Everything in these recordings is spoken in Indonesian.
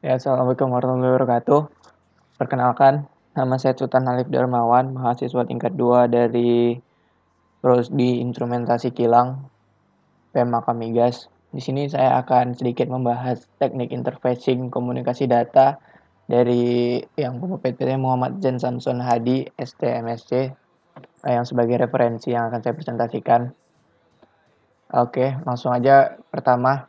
Ya, Assalamualaikum warahmatullahi wabarakatuh. Perkenalkan, nama saya Sultan Halif Darmawan, mahasiswa tingkat 2 dari Prodi Instrumentasi Kilang, PMK Migas. Di sini saya akan sedikit membahas teknik interfacing komunikasi data dari yang PPT Muhammad Jan Samson Hadi, STMSC, yang sebagai referensi yang akan saya presentasikan. Oke, langsung aja. Pertama,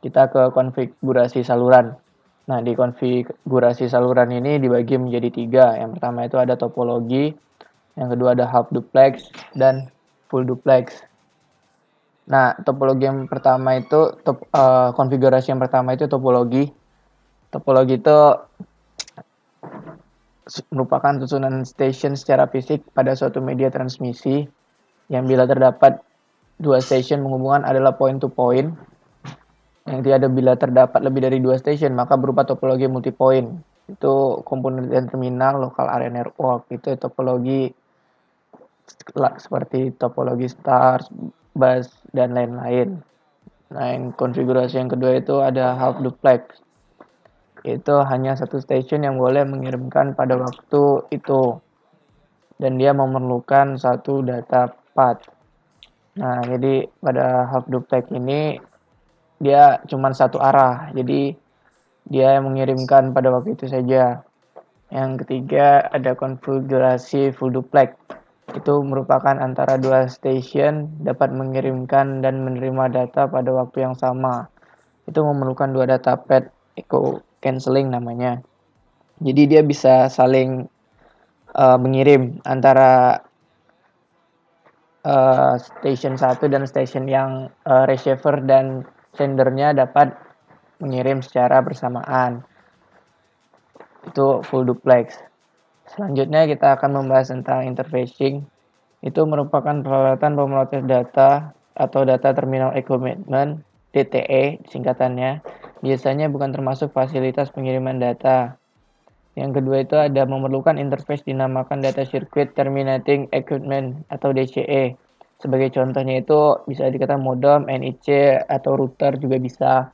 kita ke konfigurasi saluran. Nah, di konfigurasi saluran ini dibagi menjadi 3. Yang pertama itu ada topologi, yang kedua ada half duplex, dan full duplex. Nah, topologi yang pertama itu, konfigurasi yang pertama itu topologi. Topologi itu merupakan susunan station secara fisik pada suatu media transmisi yang bila terdapat dua station menghubungkan adalah point to point. Yang tidak bila terdapat lebih dari 2 station maka berupa topologi multipoint. Itu komponen dan terminal, local area network. Itu topologi seperti topologi stars, bus, dan lain-lain. Nah, yang konfigurasi yang kedua itu ada half duplex. Itu hanya satu station yang boleh mengirimkan pada waktu itu. Dan dia memerlukan satu data path. Nah, jadi pada half duplex ini dia cuma satu arah. Jadi dia yang mengirimkan pada waktu itu saja. Yang ketiga ada konfigurasi full duplex. Itu merupakan antara dua station dapat mengirimkan dan menerima data pada waktu yang sama. Itu memerlukan dua data path echo cancelling namanya. Jadi dia bisa saling mengirim antara station 1 dan station yang receiver dan sendernya dapat mengirim secara bersamaan. Itu full duplex. Selanjutnya kita akan membahas tentang interfacing. Itu merupakan peralatan pemrotes data atau data terminal equipment, DTE singkatannya. Biasanya bukan termasuk fasilitas pengiriman data. Yang kedua itu ada memerlukan interface dinamakan data circuit terminating equipment atau DCE. Sebagai contohnya itu bisa dikatakan modem, NIC atau router juga bisa.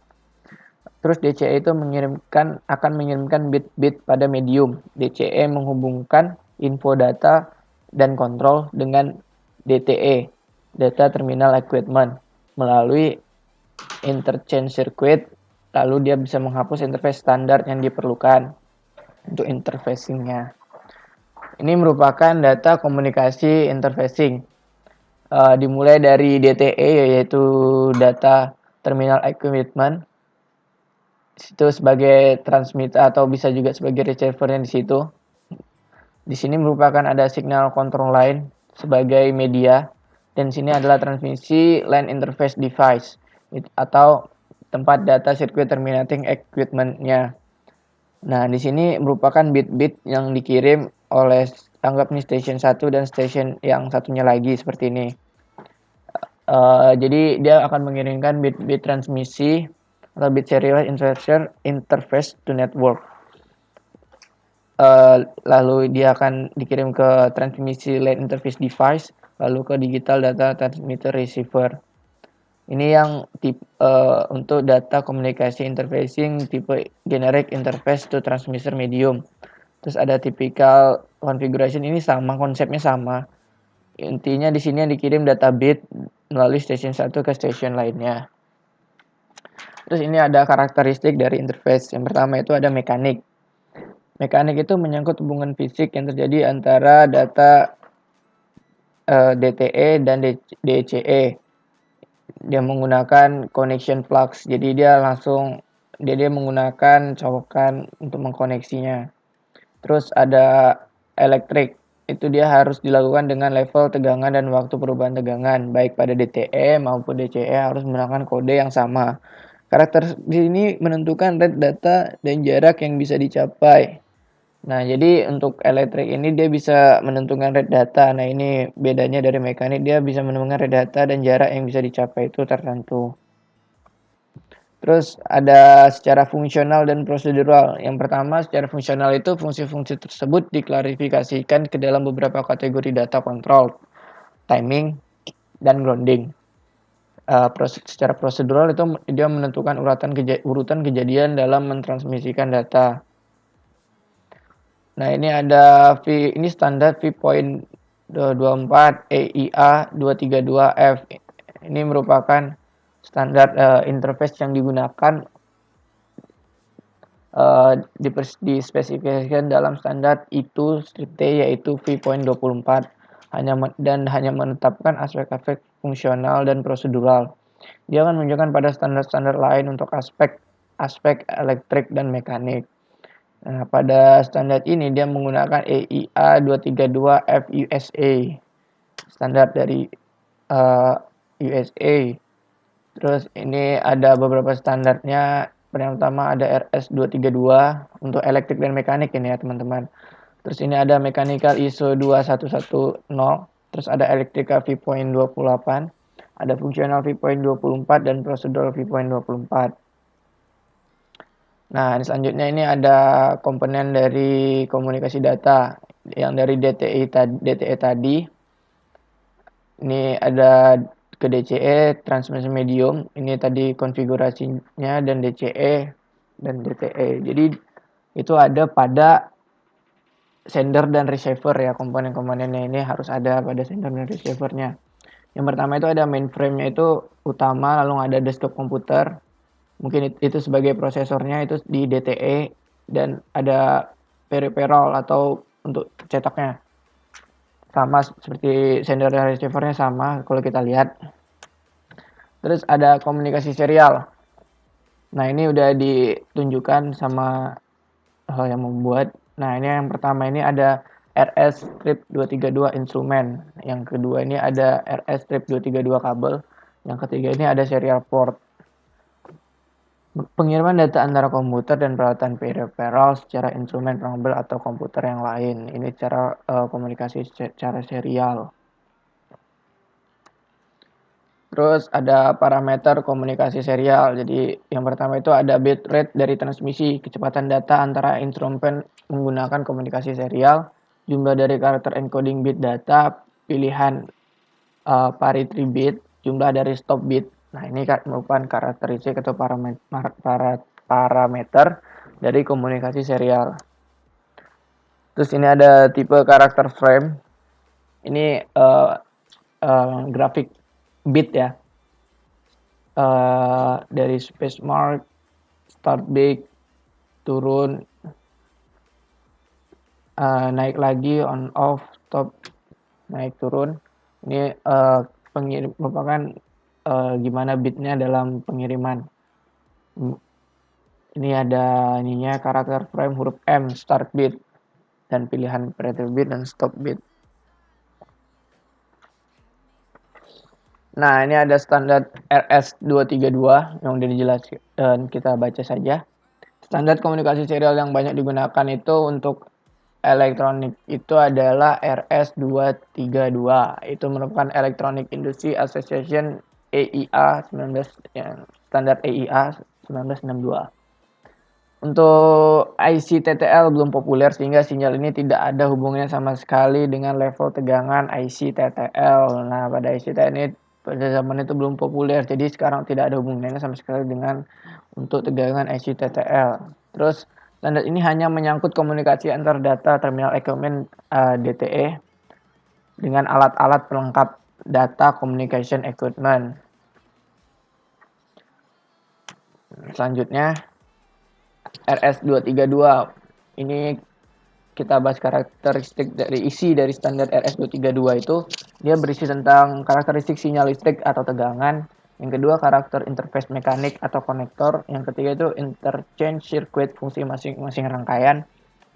Terus DCE itu akan mengirimkan bit-bit pada medium. DCE menghubungkan info data dan kontrol dengan DTE, data terminal equipment, melalui interchange circuit. Lalu dia bisa menghapus interface standar yang diperlukan untuk interfacingnya. Ini merupakan data komunikasi interfacing. Dimulai dari DTE yaitu data terminal equipment. Itu sebagai transmitter atau bisa juga sebagai receiver di situ. Di sini merupakan ada signal control line sebagai media dan sini adalah transmisi line interface device atau tempat data circuit terminating equipment-nya. Nah, di sini merupakan bit-bit yang dikirim oleh anggap nih station 1 dan station yang satunya lagi seperti ini. Jadi dia akan mengirimkan bit-bit transmisi atau bit serial interface to network. Lalu dia akan dikirim ke transmisi line interface device, lalu ke digital data transmitter receiver. Ini yang untuk data komunikasi interfacing tipe generic interface to transmitter medium. Terus ada typical configuration, ini sama, konsepnya sama. Intinya di sini yang dikirim data bit melalui station 1 ke station lainnya. Terus ini ada karakteristik dari interface. Yang pertama itu ada mekanik. Mekanik itu menyangkut hubungan fisik yang terjadi antara data DTE dan DCE. Dia menggunakan connection flux. Jadi dia menggunakan colokan untuk mengkoneksinya. Terus ada elektrik. Itu dia harus dilakukan dengan level tegangan dan waktu perubahan tegangan. Baik pada DTE maupun DCE harus menggunakan kode yang sama. Karakter di sini menentukan rate data dan jarak yang bisa dicapai. Nah, jadi untuk elektrik ini dia bisa menentukan rate data. Nah, ini bedanya dari mekanik, dia bisa menentukan rate data dan jarak yang bisa dicapai itu tertentu. Terus ada secara fungsional dan prosedural. Yang pertama, secara fungsional itu fungsi-fungsi tersebut diklarifikasikan ke dalam beberapa kategori data kontrol, timing, dan grounding. secara prosedural itu dia menentukan urutan kejadian dalam mentransmisikan data. Nah, ini ada ini standar V.24 EIA 232F. Ini merupakan standar interface yang digunakan dispesifikasikan dalam standar itu strip T, yaitu V.24, dan hanya menetapkan aspek-aspek fungsional dan prosedural. Dia akan menunjukkan pada standar-standar lain untuk aspek elektrik dan mekanik. Nah, pada standar ini dia menggunakan EIA 232F USA, standar dari USA. Terus ini ada beberapa standarnya. Yang pertama ada RS232 untuk elektrik dan mekanik ini ya teman-teman. Terus ini ada mechanical ISO 2110. Terus ada elektrika V.28. Ada fungsional V.24 dan prosedural V.24. Nah, selanjutnya ini ada komponen dari komunikasi data yang dari DTE tadi. Ini ada ke DCE, transmission medium. Ini tadi konfigurasinya, dan DCE dan DTE. Jadi itu ada pada sender dan receiver ya, komponen-komponennya ini harus ada pada sender dan receivernya. Yang pertama itu ada mainframe-nya itu utama, lalu ada desktop komputer. Mungkin itu sebagai prosesornya itu di DTE, dan ada peripheral atau untuk cetaknya. Sama seperti sender dan receivernya sama kalau kita lihat. Terus ada komunikasi serial. Nah, ini udah ditunjukkan sama yang membuat. Nah, ini yang pertama ini ada RS-232 instrumen. Yang kedua ini ada RS-232 kabel. Yang ketiga ini ada serial port. Pengiriman data antara komputer dan peralatan peripheral secara instrumen pengambil atau komputer yang lain. Ini cara komunikasi secara serial. Terus ada parameter komunikasi serial. Jadi yang pertama itu ada bit rate dari transmisi, kecepatan data antara instrumen menggunakan komunikasi serial, jumlah dari karakter encoding bit data, pilihan parity bit, jumlah dari stop bit. Nah, ini merupakan karakteristik atau parameter dari komunikasi serial. Terus ini ada tipe karakter frame. Ini grafik bit ya. Dari space mark, start big, turun, naik lagi, on off, stop, naik turun. Ini merupakan gimana bitnya dalam pengiriman. Ini ada ininya, karakter frame huruf M, start bit, dan pilihan parity bit dan stop bit. Nah, ini ada standar RS232 yang udah dijelaskan, dan kita baca saja. Standar komunikasi serial yang banyak digunakan itu untuk elektronik itu adalah RS232. Itu merupakan Electronic Industry Association EIA 19, standar EIA 1962. Untuk IC TTL belum populer sehingga sinyal ini tidak ada hubungannya sama sekali dengan level tegangan IC TTL. Nah, pada IC TTL ini pada zaman itu belum populer, jadi sekarang tidak ada hubungannya sama sekali dengan untuk tegangan IC TTL. Terus standar ini hanya menyangkut komunikasi antar data terminal equipment DTE dengan alat-alat pelengkap data communication equipment. Selanjutnya RS232. Ini kita bahas karakteristik dari isi dari standar RS232 itu. Dia berisi tentang karakteristik sinyal listrik atau tegangan. Yang kedua, karakter interface mekanik atau konektor. Yang ketiga itu interchange circuit, fungsi masing-masing rangkaian.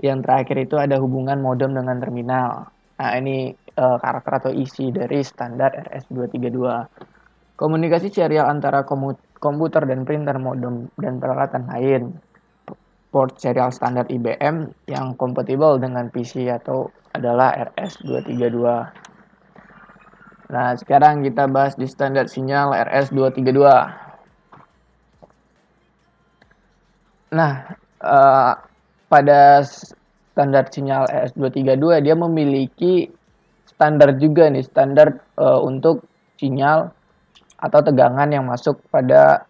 Yang terakhir itu ada hubungan modem dengan terminal. Nah, ini karakter atau isi dari standar RS232. Komunikasi serial antara komputer dan printer, modem, dan peralatan lain. Port serial standar IBM yang kompatibel dengan PC atau adalah RS232. Nah, sekarang kita bahas di standar sinyal RS232. Nah, pada standar sinyal RS232 dia memiliki standar juga nih, standar untuk sinyal atau tegangan yang masuk pada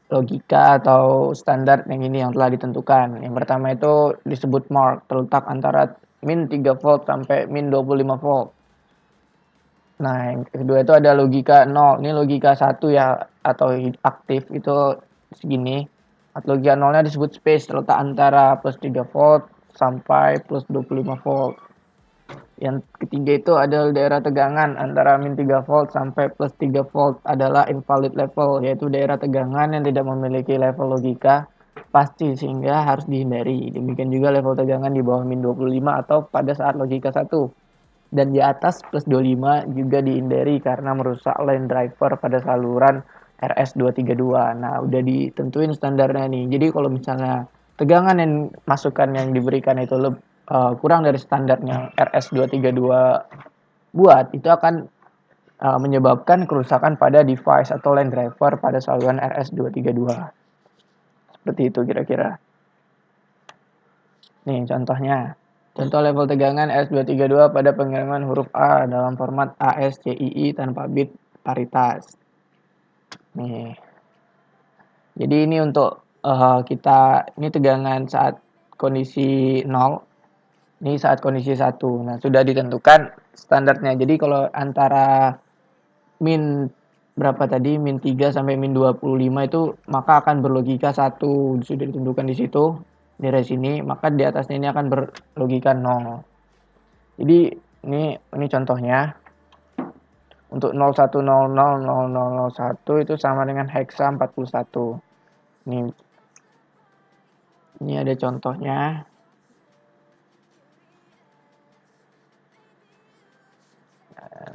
logika atau standar yang ini yang telah ditentukan. Yang pertama itu disebut mark, terletak antara min 3 volt sampai min 25 volt. Nah, yang kedua itu ada logika 0. Ini logika 1 ya, atau aktif itu segini. Logika 0-nya disebut space, terletak antara plus 3 volt sampai plus 25 volt. Yang ketiga itu adalah daerah tegangan antara min 3 volt sampai plus 3 volt adalah invalid level, yaitu daerah tegangan yang tidak memiliki level logika pasti sehingga harus dihindari. Demikian juga level tegangan di bawah min 25 atau pada saat logika 1. Dan di atas plus 25 juga dihindari karena merusak line driver pada saluran RS232. Nah, udah ditentuin standarnya nih. Jadi kalau misalnya tegangan yang masukan yang diberikan itu kurang dari standarnya RS232 buat, itu akan menyebabkan kerusakan pada device atau line driver pada saluran RS232. Seperti itu kira-kira. Nih contohnya. Contoh level tegangan RS232 pada pengiriman huruf A dalam format ASCII tanpa bit paritas. Nih. Jadi ini untuk kita, ini tegangan saat kondisi 0. Ini saat kondisi 1. Nah, sudah ditentukan standarnya. Jadi kalau antara min berapa tadi? Min 3 sampai min 25 itu maka akan berlogika 1. Sudah ditentukan di situ. Dari sini, maka di atasnya ini akan berlogika 0. Jadi ini contohnya. Untuk 01000001 itu sama dengan heksa 41. Ini ada contohnya.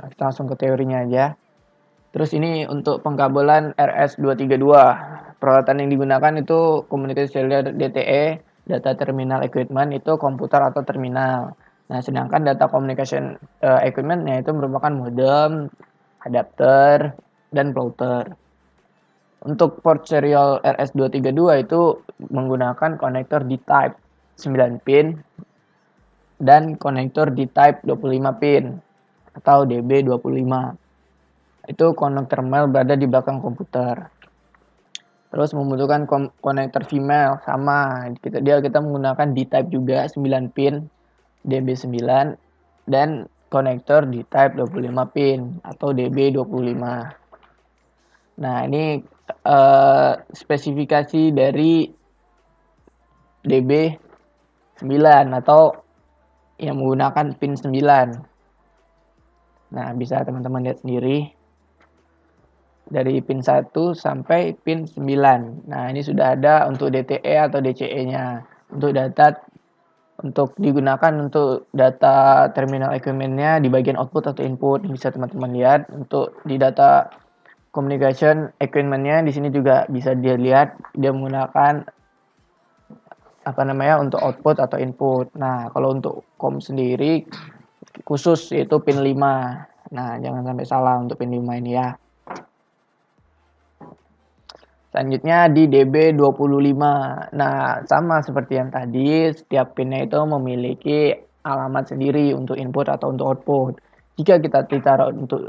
Kita langsung ke teorinya aja. Terus ini untuk pengkabelan RS232. Peralatan yang digunakan itu Communication Cellular DTE, data terminal equipment itu komputer atau terminal. Nah, sedangkan data communication equipment itu merupakan modem, adapter, dan plotter. Untuk port serial RS232 itu menggunakan konektor D-type 9 pin dan konektor D-type 25 pin atau DB25. Itu konektor male berada di belakang komputer. Terus membutuhkan konektor female sama. Kita menggunakan D-type juga 9 pin DB9 dan konektor D-type 25 pin atau DB25. Nah, ini spesifikasi dari DB9 atau yang menggunakan pin 9. Nah, bisa teman-teman lihat sendiri. Dari pin 1 sampai pin 9. Nah, ini sudah ada untuk DTE atau DCE-nya. Untuk digunakan untuk data terminal equipment-nya di bagian output atau input. Bisa teman-teman lihat. Untuk di data communication equipment-nya di sini juga bisa dilihat dia menggunakan untuk output atau input. Nah, kalau untuk COM sendiri khusus yaitu pin 5. Nah, jangan sampai salah untuk pin 5 ini ya. Selanjutnya di DB25. Nah, sama seperti yang tadi, setiap pinnya itu memiliki alamat sendiri untuk input atau untuk output. Jika kita ditaruh untuk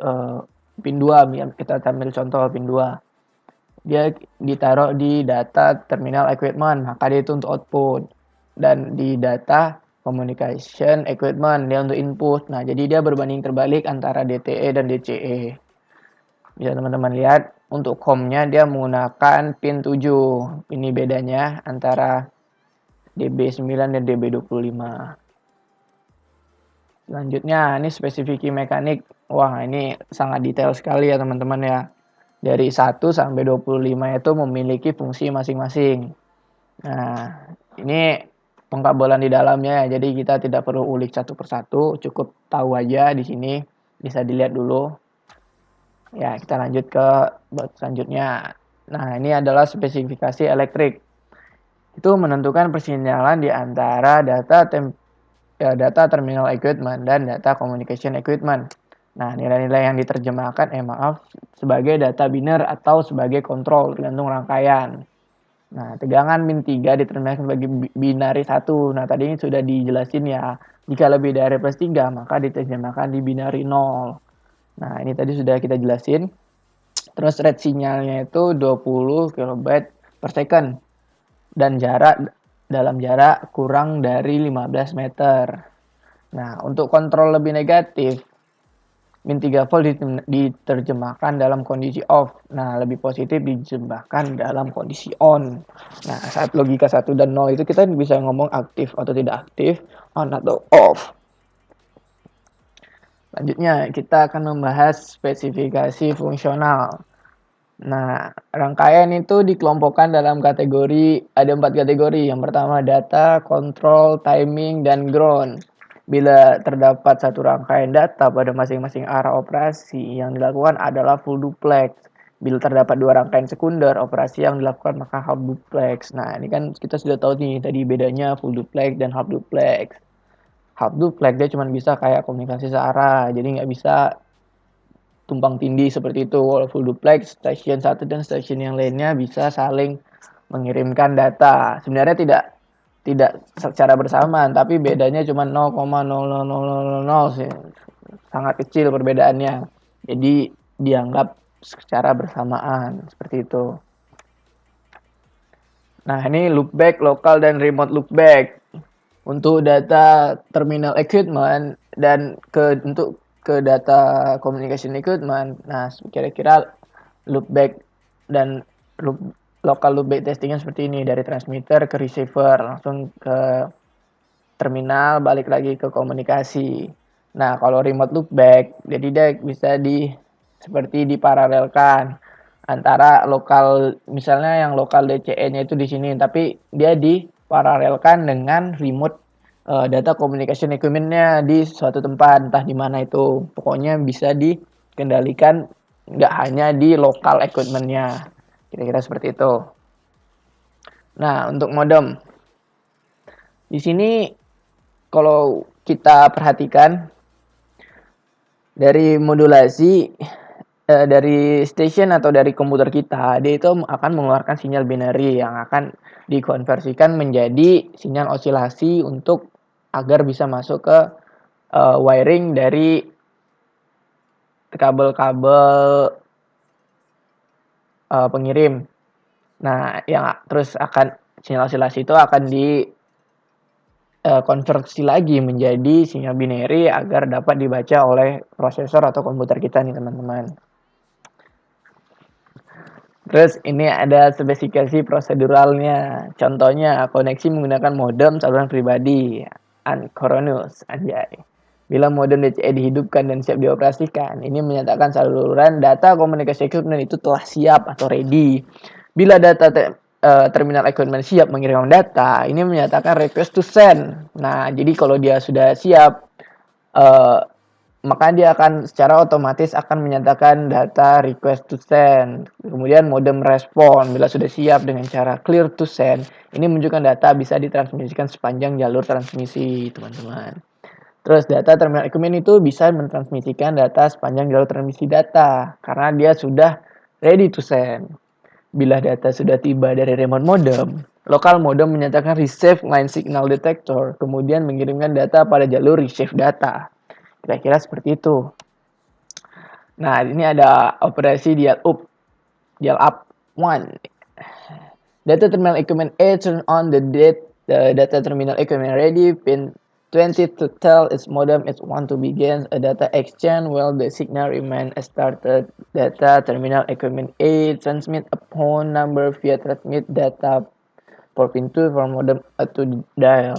pin 2, kita ambil contoh pin 2. Dia ditaruh di data terminal equipment, maka dia itu untuk output. Dan di data communication equipment, dia untuk input. Nah, jadi dia berbanding terbalik antara DTE dan DCE. Bisa teman-teman lihat, untuk COM-nya dia menggunakan pin 7. Ini bedanya antara DB9 dan DB25. Selanjutnya, ini spesifikasi mekanik. Wah, ini sangat detail sekali ya teman-teman ya. Dari 1 sampai 25 itu memiliki fungsi masing-masing. Nah, ini pengkabelan di dalamnya. Jadi kita tidak perlu ulik satu persatu, cukup tahu aja di sini. Bisa dilihat dulu. Ya, kita lanjut ke selanjutnya. Nah, ini adalah spesifikasi elektrik. Itu menentukan persinyalan di antara data terminal equipment dan data communication equipment. Nah, nilai-nilai yang diterjemahkan sebagai data biner atau sebagai kontrol tergantung rangkaian. Nah, tegangan min 3 diterjemahkan sebagai binari 1. Nah, tadi ini sudah dijelasin ya. Jika lebih dari plus 3, maka diterjemahkan di binari 0. Nah, ini tadi sudah kita jelasin. Terus rate sinyalnya itu 20 kilobyte per second dan dalam jarak kurang dari 15 meter. Nah, untuk kontrol lebih negatif, min 3 volt diterjemahkan dalam kondisi off. Nah, lebih positif diterjemahkan dalam kondisi on. Nah, saat logika 1 dan 0 itu kita bisa ngomong aktif atau tidak aktif, on atau off. Selanjutnya, kita akan membahas spesifikasi fungsional. Nah, rangkaian itu dikelompokkan dalam ada 4 kategori. Yang pertama data, control, timing, dan ground. Bila terdapat satu rangkaian data pada masing-masing arah operasi, yang dilakukan adalah full duplex. Bila terdapat dua rangkaian sekunder, operasi yang dilakukan maka half duplex. Nah, ini kan kita sudah tahu nih tadi bedanya full duplex dan half duplex. Half duplex dia cuma bisa kayak komunikasi searah, jadi nggak bisa tumpang tindih seperti itu. Kalau full duplex, stasiun satu dan stasiun yang lainnya bisa saling mengirimkan data. Sebenarnya tidak secara bersamaan, tapi bedanya cuma 0,00000 sih. Sangat kecil perbedaannya. Jadi dianggap secara bersamaan seperti itu. Nah, ini loopback lokal dan remote loopback. Untuk data terminal equipment dan untuk ke data communication equipment. Nah, kira-kira loopback dan local loopback testingnya seperti ini, dari transmitter ke receiver langsung ke terminal, balik lagi ke komunikasi. Nah, kalau remote loopback jadi dia bisa seperti diparalelkan antara lokal, misalnya yang lokal DCE-nya itu di sini, tapi dia diparalelkan dengan remote data communication equipment-nya di suatu tempat, entah di mana itu. Pokoknya bisa dikendalikan nggak hanya di lokal equipment-nya. Kira-kira seperti itu. Nah, untuk modem. Di sini kalau kita perhatikan dari modulasi dari station atau dari komputer kita, dia itu akan mengeluarkan sinyal binary yang akan dikonversikan menjadi sinyal osilasi untuk agar bisa masuk ke wiring dari kabel-kabel pengirim. Nah, yang terus akan sinyal osilasi itu akan konversi lagi menjadi sinyal binary agar dapat dibaca oleh prosesor atau komputer kita nih teman-teman. Terus ini ada spesifikasi proseduralnya. Contohnya koneksi menggunakan modem saluran pribadi, Ancoronus, anjay. Bila modem DCE dihidupkan dan siap dioperasikan, ini menyatakan saluran data komunikasi equipment itu telah siap atau ready. Bila data terminal equipment siap mengirimkan data, ini menyatakan request to send. Nah, jadi kalau dia sudah siap, maka dia akan secara otomatis akan menyatakan data request to send. Kemudian modem respon bila sudah siap dengan cara clear to send. Ini menunjukkan data bisa ditransmisikan sepanjang jalur transmisi, teman-teman. Terus data terminal equipment itu bisa mentransmisikan data sepanjang jalur transmisi data karena dia sudah ready to send. Bila data sudah tiba dari remote modem, lokal modem menyatakan receive line signal detector, kemudian mengirimkan data pada jalur receive data. Kira-kira seperti itu. Nah, ini ada operasi dial up 1. Data terminal equipment A turn on the data terminal equipment ready pin 20 to tell its modem it want to begin a data exchange while the signal remain started. Data terminal equipment A transmit a phone number via transmit data for pin 2 for modem to dial.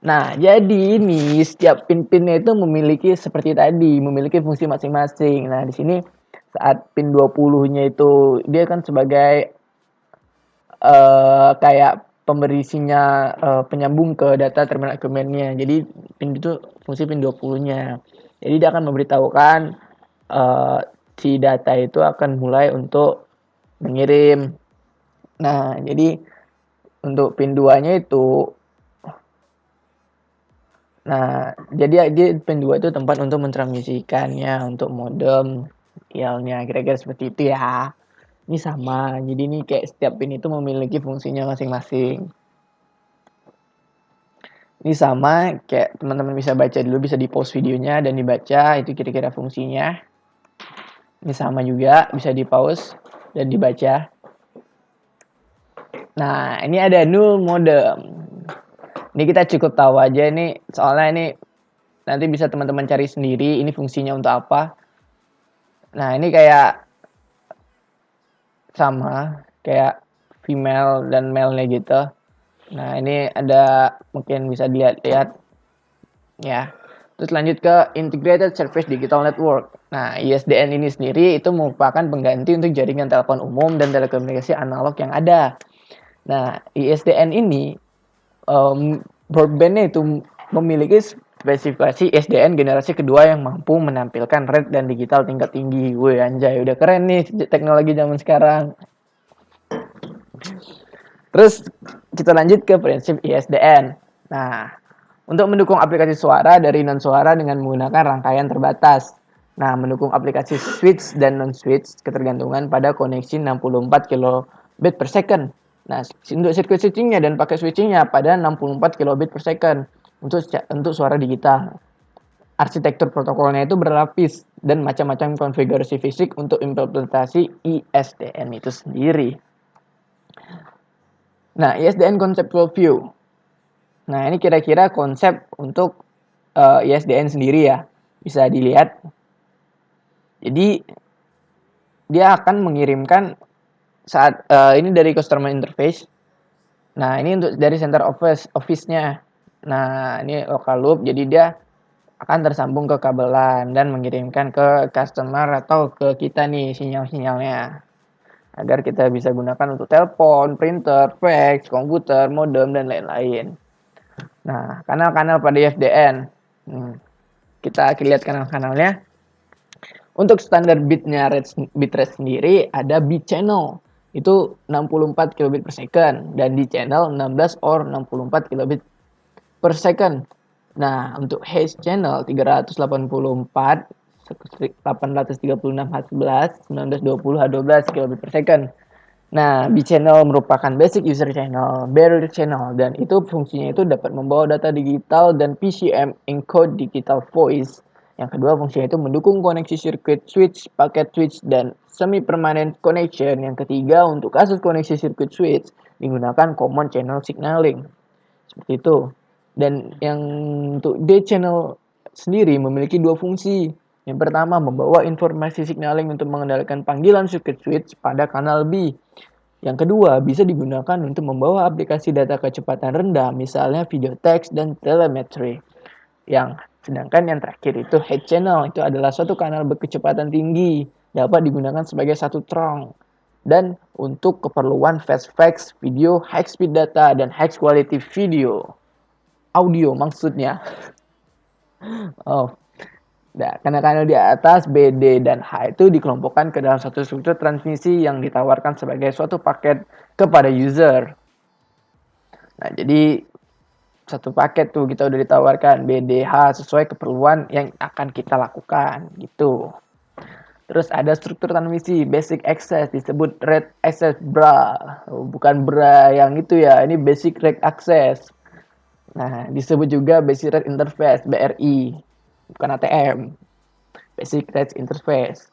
Nah, jadi ini setiap pin-pinnya itu memiliki seperti tadi, memiliki fungsi masing-masing. Nah, di sini saat pin 20-nya itu dia kan sebagai kayak pemberi sinyal penyambung ke data terminal equipment-nya. Jadi pin itu fungsi pin 20-nya. Jadi dia akan memberitahukan si data itu akan mulai untuk mengirim. Nah, jadi untuk pin 2-nya itu jadi pin 2 itu tempat untuk mentransmisikannya untuk modem IL-nya, kira-kira seperti itu ya. Ini sama, jadi ini kayak setiap pin itu memiliki fungsinya masing-masing. Ini sama, kayak teman-teman bisa baca dulu, bisa di pause videonya dan dibaca itu kira-kira fungsinya. Ini sama juga, bisa di pause dan dibaca. Nah, ini ada null modem. Ini kita cukup tahu aja nih, soalnya ini nanti bisa teman-teman cari sendiri ini fungsinya untuk apa. Nah, ini kayak sama, kayak female dan male-nya gitu. Nah, ini ada mungkin bisa dilihat-lihat ya. Terus lanjut ke Integrated Service Digital Network. Nah, ISDN ini sendiri itu merupakan pengganti untuk jaringan telepon umum dan telekomunikasi analog yang ada. Nah, ISDN ini broadband-nya itu memiliki spesifikasi ISDN generasi kedua yang mampu menampilkan red dan digital tingkat tinggi. Wih, anjay, udah keren nih teknologi zaman sekarang. Terus kita lanjut ke prinsip ISDN. Nah, untuk mendukung aplikasi suara dari non-suara dengan menggunakan rangkaian terbatas. Nah, mendukung aplikasi switch dan non-switch ketergantungan pada koneksi 64 kilobit per second. Nah, untuk circuit switchingnya dan pakai switchingnya pada 64 kilobit per second untuk suara digital. Arsitektur protokolnya itu berlapis dan macam-macam konfigurasi fisik untuk implementasi ISDN itu sendiri. Nah, ISDN Conceptual View. Nah, ini kira-kira konsep untuk ISDN sendiri ya. Bisa dilihat. Jadi, dia akan mengirimkan saat ini dari customer interface. Nah, ini untuk dari center office-nya. Nah, ini local loop. Jadi, dia akan tersambung ke kabel LAN dan mengirimkan ke customer atau ke kita nih sinyal-sinyalnya. Agar kita bisa gunakan untuk telepon, printer, fax, komputer, modem, dan lain-lain. Nah, kanal-kanal pada ISDN. Kita lihat kanal-kanalnya. Untuk standar bitrate sendiri ada bit channel. Itu 64 kilobit per second. Dan di channel 16 or 64 kilobit per second. Nah, untuk hash channel 384, 836 H11, 1920 H12 kilobit per second. Nah, B-channel merupakan basic user channel, barrier channel, dan itu fungsinya itu dapat membawa data digital dan PCM encode digital voice. Yang kedua fungsinya itu mendukung koneksi circuit switch, paket switch, dan semi-permanent connection. Yang ketiga untuk kasus koneksi circuit switch digunakan common channel signaling. Seperti itu. Dan yang untuk D-channel sendiri memiliki dua fungsi. Yang pertama, membawa informasi signaling untuk mengendalikan panggilan circuit switch pada kanal B. Yang kedua, bisa digunakan untuk membawa aplikasi data kecepatan rendah, misalnya video text dan telemetry. Sedangkan yang terakhir itu head channel, itu adalah suatu kanal berkecepatan tinggi, dapat digunakan sebagai satu trunk. Dan untuk keperluan fast fax, video, high speed data, dan high quality video. Audio maksudnya. Oh. Nah, kanal-kanal di atas B, D, dan H itu dikelompokkan ke dalam satu struktur transmisi yang ditawarkan sebagai suatu paket kepada user. Nah, jadi satu paket tuh kita udah ditawarkan B, D, H sesuai keperluan yang akan kita lakukan gitu. Terus ada struktur transmisi basic access disebut rate access bra. Bukan bra yang itu ya, ini basic rate access. Nah, disebut juga basic rate interface BRI. Bukan ATM, Basic Rate Interface.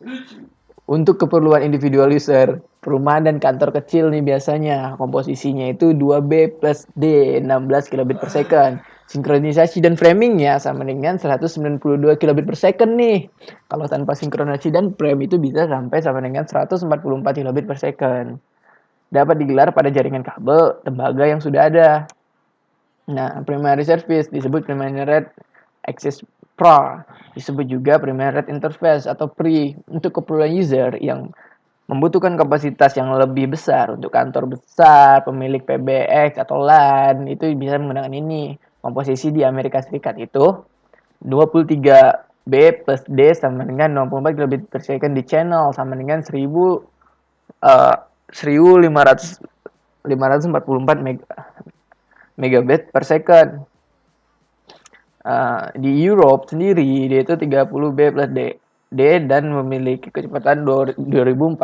Untuk keperluan individual user, perumahan dan kantor kecil nih biasanya komposisinya itu 2B plus D 16 kilobit per second. Sinkronisasi dan framingnya sama dengan 192 kilobit per second nih. Kalau tanpa sinkronisasi dan frame itu bisa sampai sama dengan 144 kilobit per second. Dapat digelar pada jaringan kabel tembaga yang sudah ada. Nah, primary service disebut primary rate access Pro, disebut juga primary rate interface atau PRI untuk keperluan user yang membutuhkan kapasitas yang lebih besar untuk kantor besar, pemilik PBX atau LAN itu bisa menggunakan ini. Komposisi di Amerika Serikat itu 23B plus D sama dengan 64 kilobit per second di channel sama dengan 1544 megabit per second. Di Europe sendiri dia itu 30B plus D dan memiliki kecepatan 2048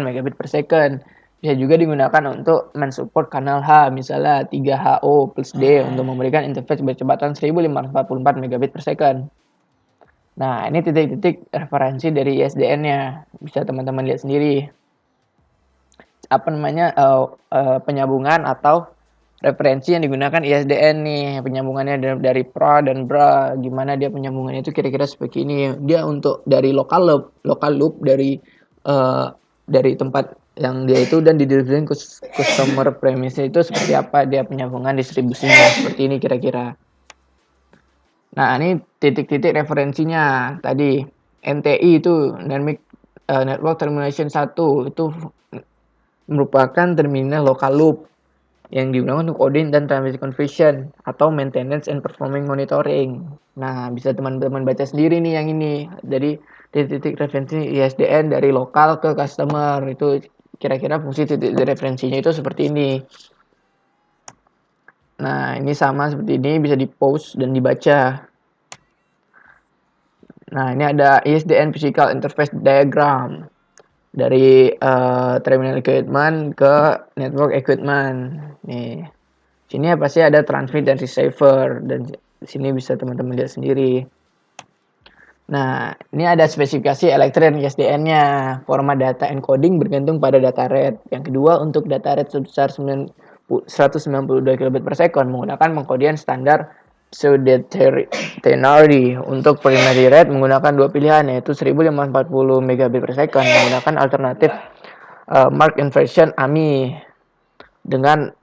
megabit per second. Bisa juga digunakan untuk mensupport kanal H, misalnya 3HO plus D untuk memberikan interface berkecepatan 1544 megabit per second. Nah, ini titik-titik referensi dari ISDN-nya. Bisa teman-teman lihat sendiri. Apa namanya, penyambungan atau referensi yang digunakan ISDN nih. Penyambungannya dari pra dan bra. Gimana dia penyambungannya itu kira-kira seperti ini. Dia untuk dari local loop dari tempat yang dia itu dan didistribusikan ke customer premise itu seperti apa dia penyambungan distribusinya seperti ini kira-kira. Nah, ini titik-titik referensinya tadi. NTI itu Network Termination 1 itu merupakan terminal local loop yang digunakan untuk coding dan transmission conversion atau maintenance and performing monitoring. Nah, bisa teman-teman baca sendiri nih yang ini. Jadi titik-titik referensi ISDN dari lokal ke customer itu kira-kira fungsi titik referensinya itu seperti ini. Nah, ini sama seperti ini bisa di-pause dan dibaca. Nah, ini ada ISDN Physical Interface Diagram dari terminal equipment ke network equipment. Nih, sini pasti ada transmit dan receiver dan sini bisa teman-teman lihat sendiri. Nah, ini ada spesifikasi elektron ISDN-nya. Format data encoding bergantung pada data rate. Yang kedua, untuk data rate sebesar 192 kb per second menggunakan pengkodian standar pseudo-ternary. Untuk primary rate menggunakan dua pilihan yaitu 1540 Mbps per second menggunakan alternatif mark inversion AMI dengan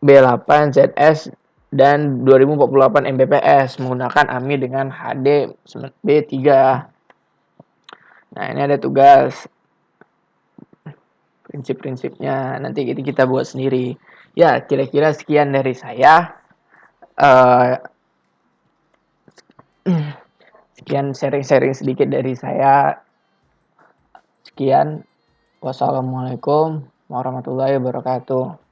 B8 ZS dan 2048 Mbps menggunakan AMI dengan HD B3. Nah, ini ada tugas prinsip-prinsipnya nanti kita buat sendiri. Ya, kira-kira sekian dari saya. Sekian sharing-sharing sedikit dari saya. Sekian. Wassalamualaikum warahmatullahi wabarakatuh.